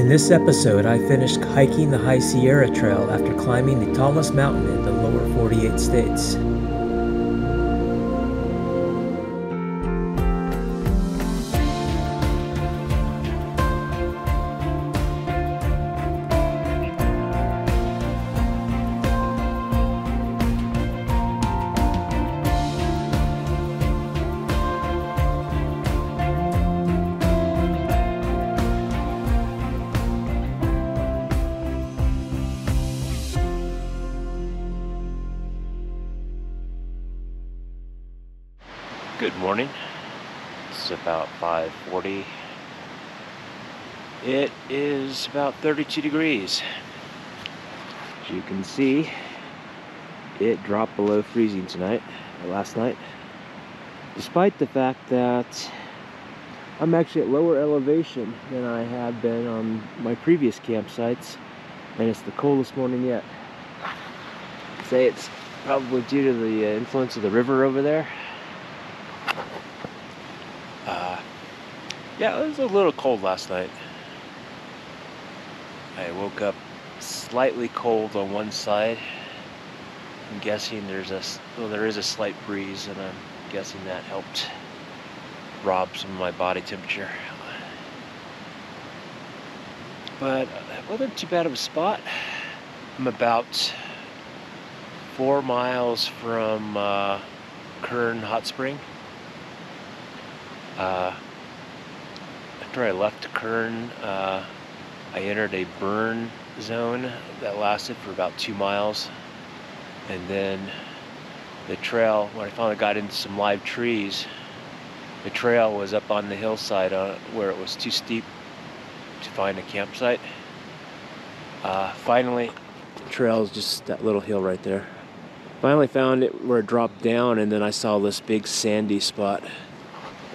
In this episode, I finished hiking the High Sierra Trail after climbing the tallest mountain in the lower 48 states. Good morning. It's about 5:40. It is about 32 degrees. As you can see, it dropped below freezing last night. Despite the fact that I'm actually at lower elevation than I have been on my previous campsites, and it's the coldest morning yet. I'd say it's probably due to the influence of the river over there. Yeah, it was a little cold last night. I woke up slightly cold on one side. I'm guessing there is a slight breeze, and I'm guessing that helped rob some of my body temperature. But it wasn't too bad of a spot. I'm about 4 miles from Kern Hot Spring. After I left Kern, I entered a burn zone that lasted for about 2 miles. And then the trail, when I finally got into some live trees, the trail was up on the hillside where it was too steep to find a campsite. Finally, the trail is just that little hill right there. Finally found it where it dropped down, and then I saw this big sandy spot.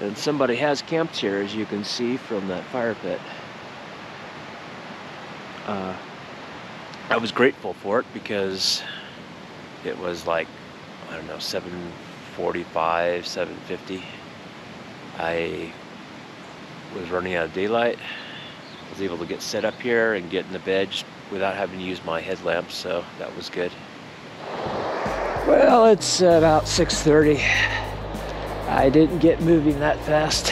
And somebody has camped here, as you can see from that fire pit. I was grateful for it because it was like, I don't know, 7:45, 7:50. I was running out of daylight. I was able to get set up here and get in the bed without having to use my headlamp, so that was good. Well, it's about 6:30. I didn't get moving that fast.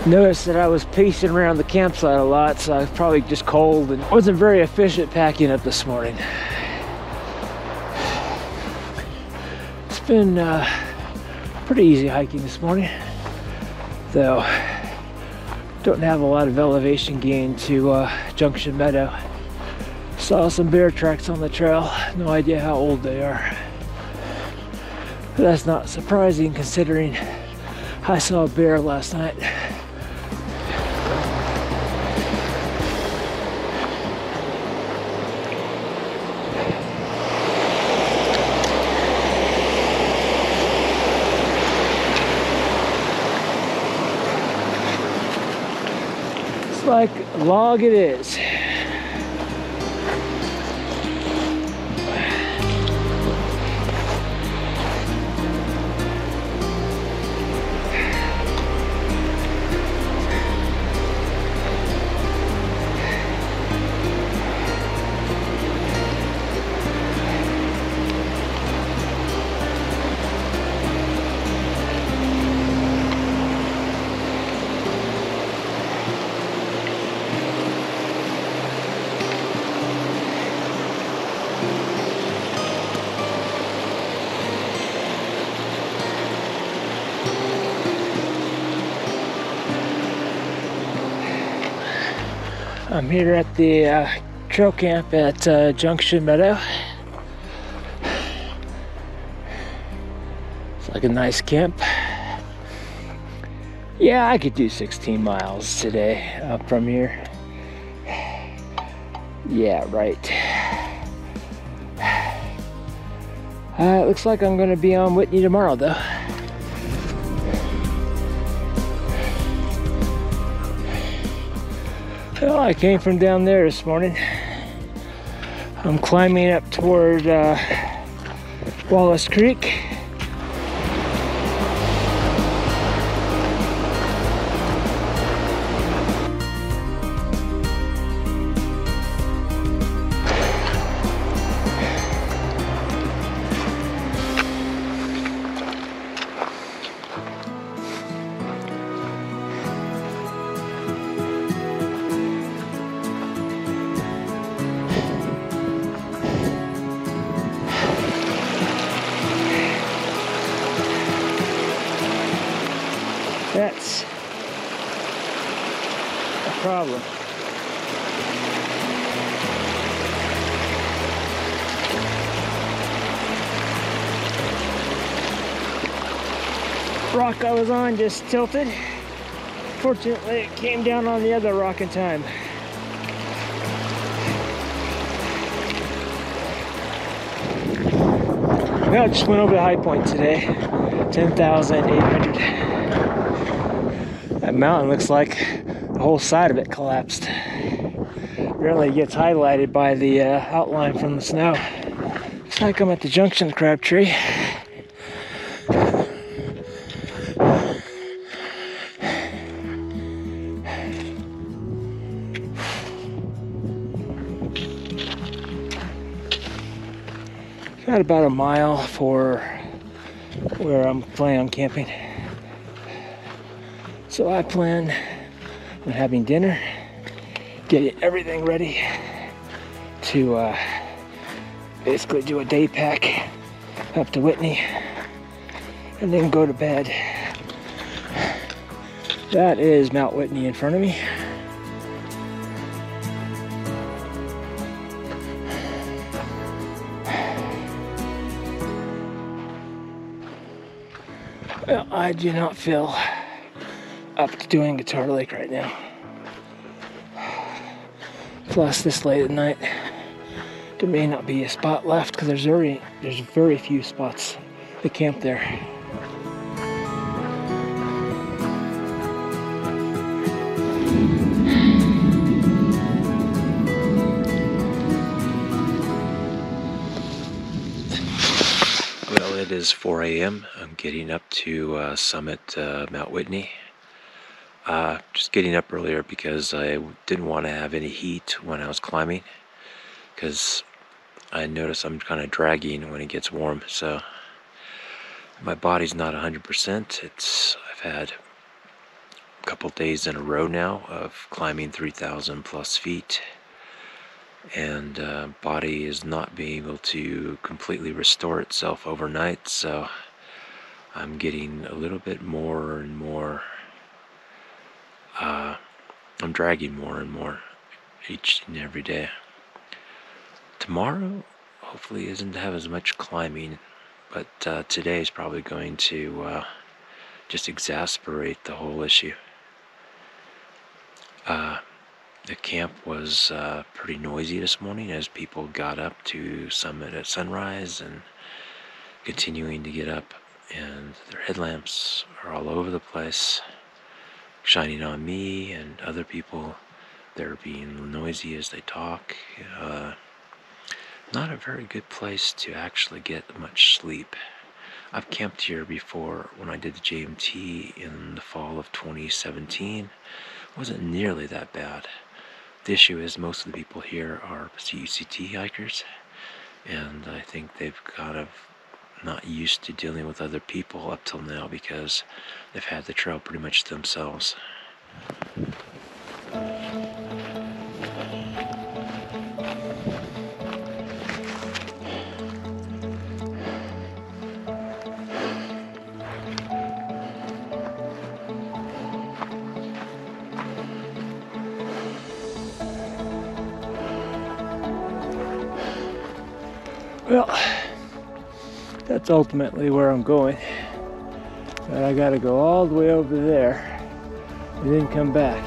Noticed that I was pacing around the campsite a lot, so I was probably just cold and wasn't very efficient packing up this morning. It's been pretty easy hiking this morning, though don't have a lot of elevation gain to Junction Meadow. Saw some bear tracks on the trail, no idea how old they are. But that's not surprising considering I saw a bear last night. It's like a log it is. I'm here at the trail camp at Junction Meadow. It's like a nice camp. Yeah, I could do 16 miles today up from here. Yeah, right. It looks like I'm gonna be on Whitney tomorrow though. Well, I came from down there this morning. I'm climbing up toward Wallace Creek. problem. Rock I was on just tilted. Fortunately, it came down on the other rock in time. Well, I just went over the high point today, 10,800. That mountain looks like the whole side of it collapsed. Really gets highlighted by the outline from the snow. Looks like I'm at the junction of Crabtree. Got about a mile for where I'm planning on camping. So I plan on having dinner, getting everything ready to basically do a day pack up to Whitney and then go to bed. That is Mount Whitney in front of me. Well, I do not feel up to doing Guitar Lake right now. Plus, this late at night, there may not be a spot left because there's very few spots to camp there. Well, it is 4 a.m. I'm getting up to summit Mount Whitney. Just getting up earlier because I didn't want to have any heat when I was climbing, because I notice I'm kind of dragging when it gets warm. So my body's not 100%. I've had a couple days in a row now of climbing 3,000 plus feet, and body is not being able to completely restore itself overnight. So I'm getting a little bit more and more. I'm dragging more and more each and every day. Tomorrow hopefully isn't to have as much climbing, but today is probably going to just exacerbate the whole issue. The camp was pretty noisy this morning as people got up to summit at sunrise and continuing to get up, and their headlamps are all over the place, shining on me and other people. They're being noisy as they talk. Not a very good place to actually get much sleep. I've camped here before when I did the JMT in the fall of 2017. It wasn't nearly that bad. The issue is most of the people here are CUCT hikers, and I think they've kind of not used to dealing with other people up till now because they've had the trail pretty much to themselves. Well, that's ultimately where I'm going, but I gotta go all the way over there and then come back.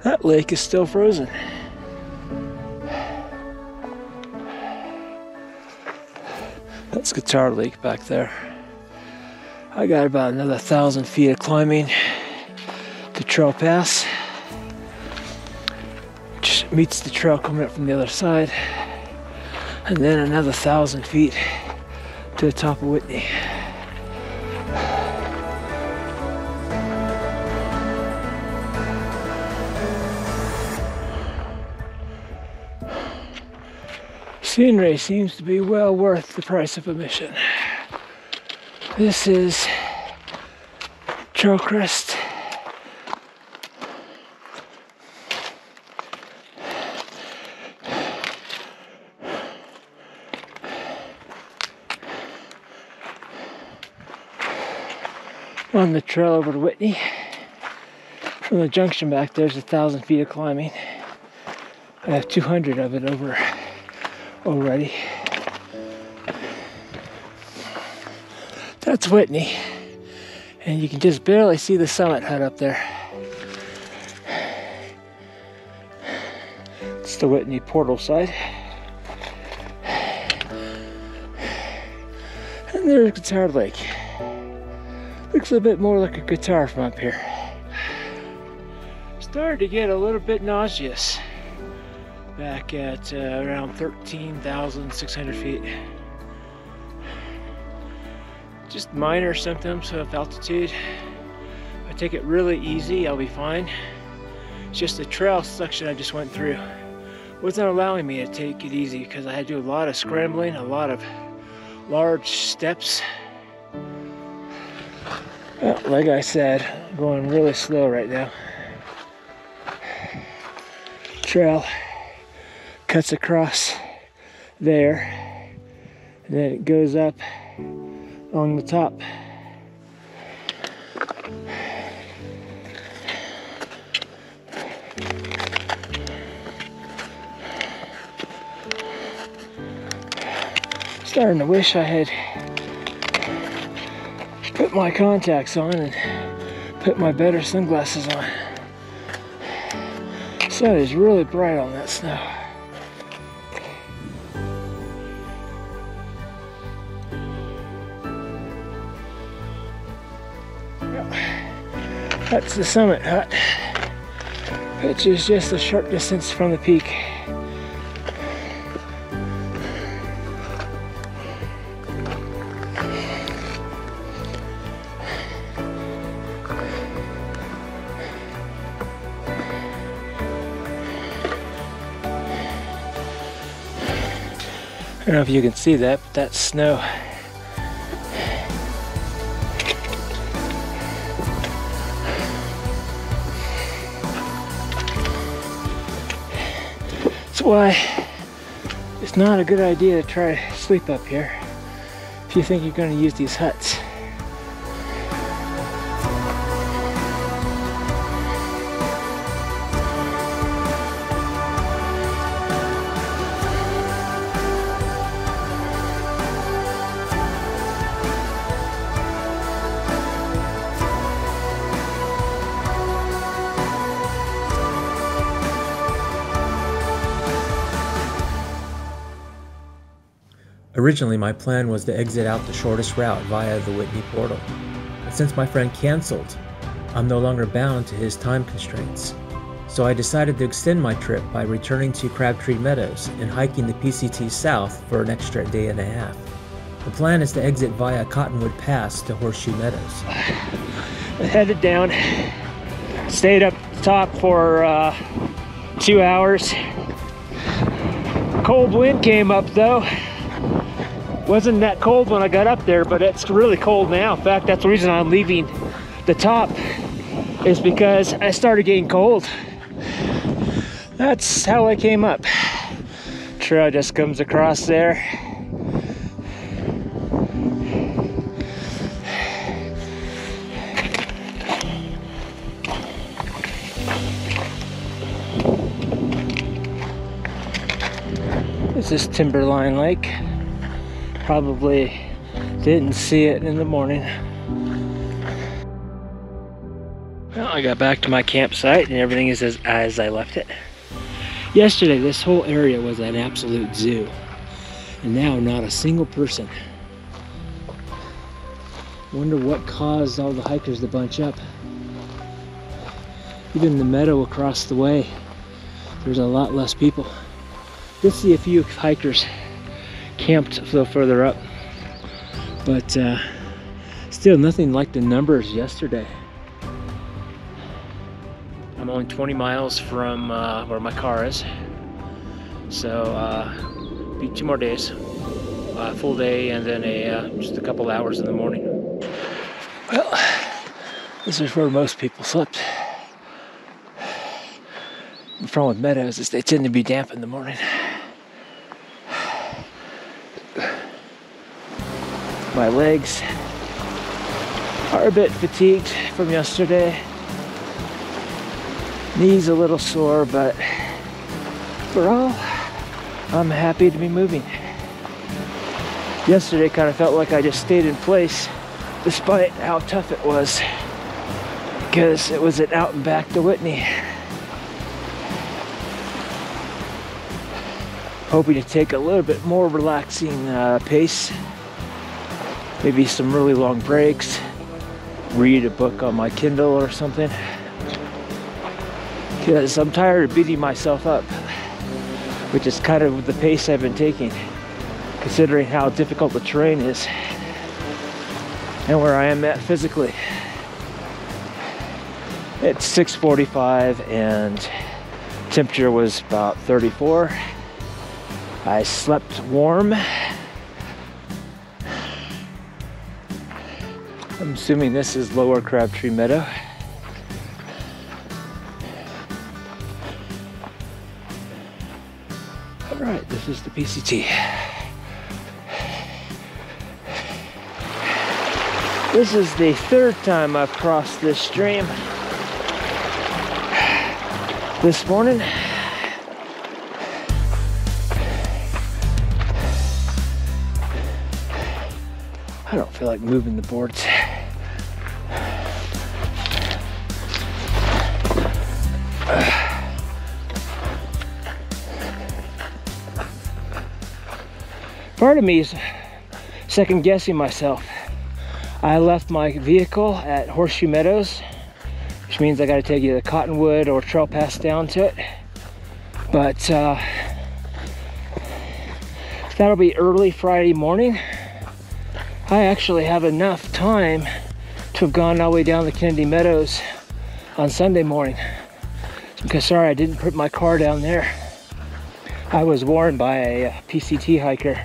That lake is still frozen. That's Guitar Lake back there. I got about another 1,000 feet of climbing to Trail Pass. Meets the trail coming up from the other side, and then another 1,000 feet to the top of Whitney. Scenery seems to be well worth the price of admission. This is Trail Crest. on the trail over to Whitney. From the junction back there's 1,000 feet of climbing. I have 200 of it over already. That's Whitney, and you can just barely see the summit hut up there. It's the Whitney portal side. And there's Guitar Lake. Looks a bit more like a guitar from up here. Started to get a little bit nauseous back at around 13,600 feet. Just minor symptoms of altitude. If I take it really easy, I'll be fine. It's just the trail section I just went through wasn't allowing me to take it easy because I had to do a lot of scrambling, a lot of large steps. Well, like I said, I'm going really slow right now. Trail cuts across there, and then it goes up along the top. Starting to wish I had put my contacts on and put my better sunglasses on. The sun is really bright on that snow. That's the summit hut, which is just a short distance from the peak. I don't know if you can see that, but that's snow. That's why it's not a good idea to try to sleep up here if you think you're going to use these huts. Originally, my plan was to exit out the shortest route via the Whitney portal. But since my friend canceled, I'm no longer bound to his time constraints. So I decided to extend my trip by returning to Crabtree Meadows and hiking the PCT south for an extra day and a half. The plan is to exit via Cottonwood Pass to Horseshoe Meadows. I headed down, stayed up top for 2 hours. Cold wind came up though. Wasn't that cold when I got up there, but it's really cold now. In fact, that's the reason I'm leaving the top, is because I started getting cold. That's how I came up. Trail just comes across there. This is Timberline Lake. Probably didn't see it in the morning. Well, I got back to my campsite and everything is as I left it. Yesterday, this whole area was an absolute zoo. And now not a single person. Wonder what caused all the hikers to bunch up. Even the meadow across the way, there's a lot less people. Did see a few hikers camped a little further up, but still nothing like the numbers yesterday. I'm only 20 miles from where my car is, so be 2 more days, full day, and then just a couple hours in the morning. Well, this is where most people slept. The problem with meadows is they tend to be damp in the morning. My legs are a bit fatigued from yesterday. Knees a little sore, but overall, I'm happy to be moving. Yesterday kind of felt like I just stayed in place despite how tough it was, because it was an out and back to Whitney. Hoping to take a little bit more relaxing pace, maybe some really long breaks, read a book on my Kindle or something, because I'm tired of beating myself up, which is kind of the pace I've been taking, considering how difficult the terrain is and where I am at physically. It's 6:45 and temperature was about 34. I slept warm. I'm assuming this is Lower Crabtree Meadow. All right, this is the PCT. This is the third time I've crossed this stream this morning. I don't feel like moving the boards. Part of me is second guessing myself. I left my vehicle at Horseshoe Meadows, which means I got to take either Cottonwood or Trail Pass down to it. But that'll be early Friday morning. I actually have enough time to have gone all the way down the Kennedy Meadows on Sunday morning. Because sorry, I didn't put my car down there. I was warned by a PCT hiker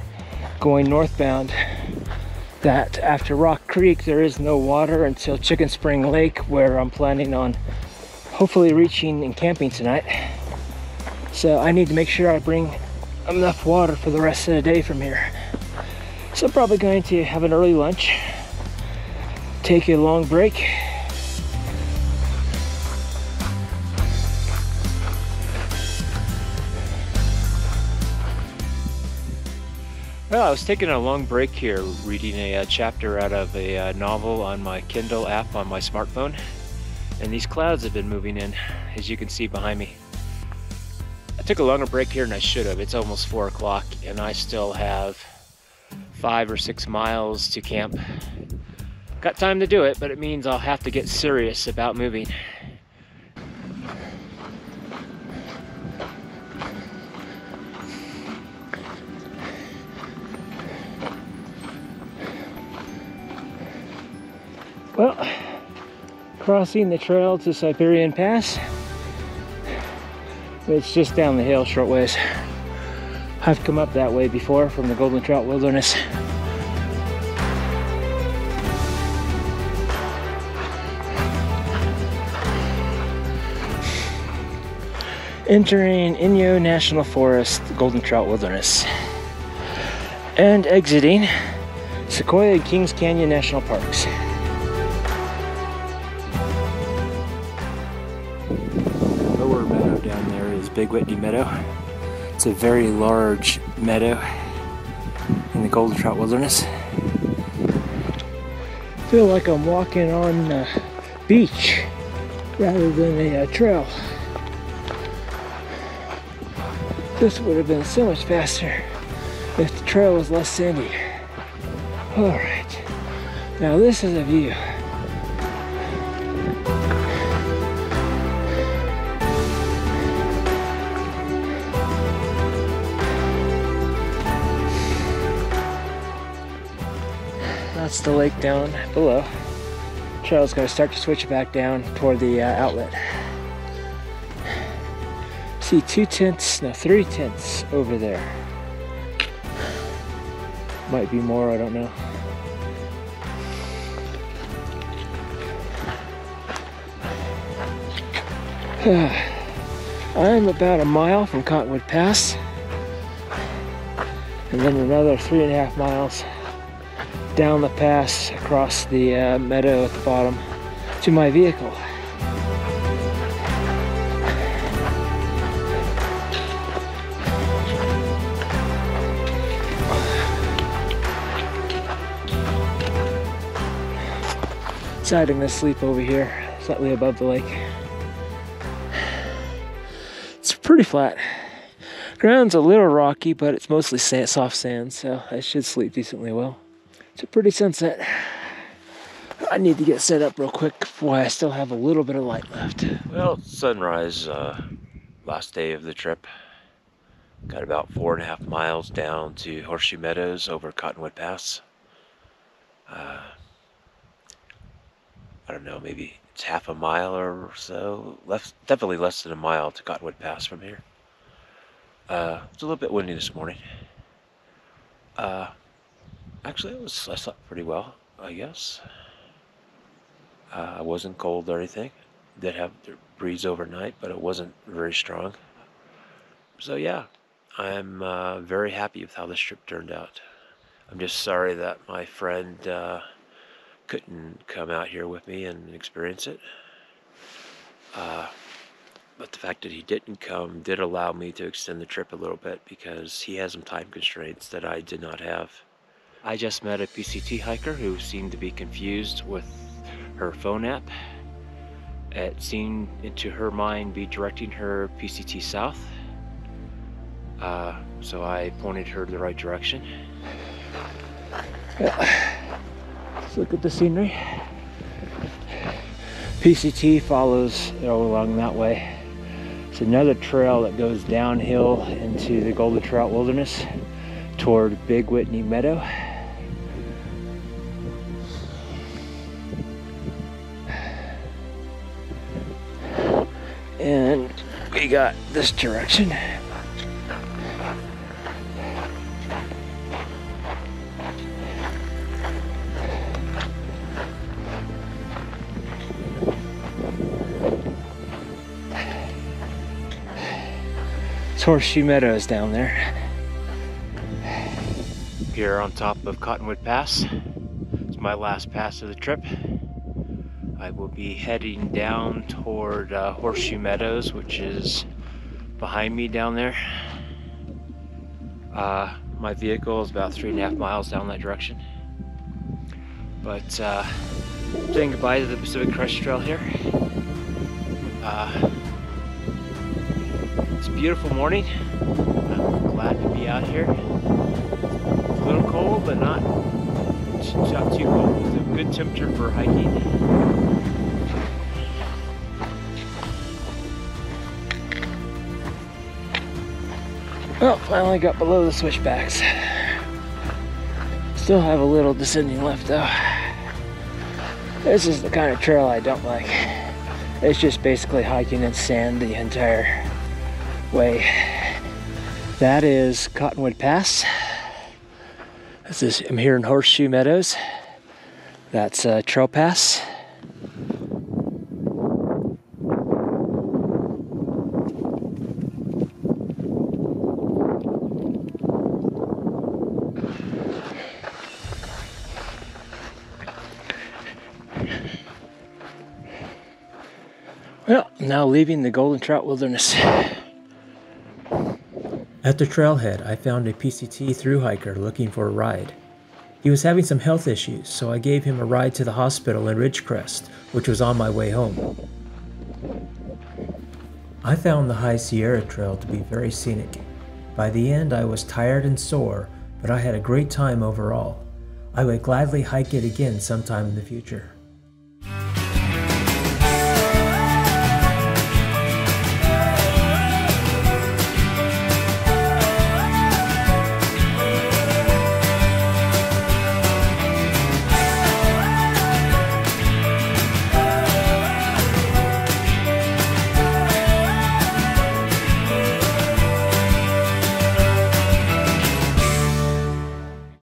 going northbound that after Rock Creek there is no water until Chicken Spring Lake, where I'm planning on hopefully reaching and camping tonight. So I need to make sure I bring enough water for the rest of the day from here. So I'm probably going to have an early lunch, take a long break, Well, I was taking a long break here, reading a chapter out of a novel on my Kindle app on my smartphone, and these clouds have been moving in, as you can see behind me. I took a longer break here than I should have. It's almost 4 o'clock, and I still have 5 or 6 miles to camp. Got time to do it, but it means I'll have to get serious about moving. Well, crossing the trail to Siberian Pass. It's just down the hill short ways. I've come up that way before from the Golden Trout Wilderness. Entering Inyo National Forest, Golden Trout Wilderness. And exiting Sequoia and Kings Canyon National Parks. Lower meadow down there is Big Whitney Meadow. It's a very large meadow in the Golden Trout Wilderness. I feel like I'm walking on a beach rather than a trail. This would have been so much faster if the trail was less sandy. Alright, now this is a view. That's the lake down below. Trail's going to start to switch back down toward the outlet. See 3 tents over there. Might be more, I don't know. I'm about a mile from Cottonwood Pass, and then another 3.5 miles down the pass across the meadow at the bottom to my vehicle. Deciding to sleep over here, slightly above the lake. It's pretty flat. Ground's a little rocky, but it's mostly soft sand, so I should sleep decently well. It's a pretty sunset. I need to get set up real quick while I still have a little bit of light left. Well, sunrise, last day of the trip. Got about 4.5 miles down to Horseshoe Meadows over Cottonwood Pass. I don't know, maybe it's half a mile or so. Definitely less than a mile to Cottonwood Pass from here. It's a little bit windy this morning. Actually, I slept pretty well, I guess. I wasn't cold or anything. Did have the breeze overnight, but it wasn't very strong. So yeah, I'm very happy with how this trip turned out. I'm just sorry that my friend couldn't come out here with me and experience it. But the fact that he didn't come did allow me to extend the trip a little bit because he has some time constraints that I did not have. I just met a PCT hiker who seemed to be confused with her phone app. It seemed to her mind be directing her PCT south. So I pointed her the right direction. Let's look at the scenery. PCT follows along that way. It's another trail that goes downhill into the Golden Trout Wilderness toward Big Whitney Meadow. And we got this direction. Horseshoe Meadows down there. Here on top of Cottonwood Pass. It's my last pass of the trip. I will be heading down toward Horseshoe Meadows, which is behind me down there. My vehicle is about 3.5 miles down that direction. But saying goodbye to the Pacific Crest Trail here. It's a beautiful morning. I'm glad to be out here. It's a little cold, but not too cold. It's a good temperature for hiking. Well, finally got below the switchbacks. Still have a little descending left though. This is the kind of trail I don't like. It's just basically hiking in sand the entire way. That is Cottonwood Pass. I'm here in Horseshoe Meadows. That's Trail Pass. Well, now leaving the Golden Trout Wilderness. At the trailhead, I found a PCT thru hiker looking for a ride. He was having some health issues, so I gave him a ride to the hospital in Ridgecrest, which was on my way home. I found the High Sierra Trail to be very scenic. By the end, I was tired and sore, but I had a great time overall. I would gladly hike it again sometime in the future.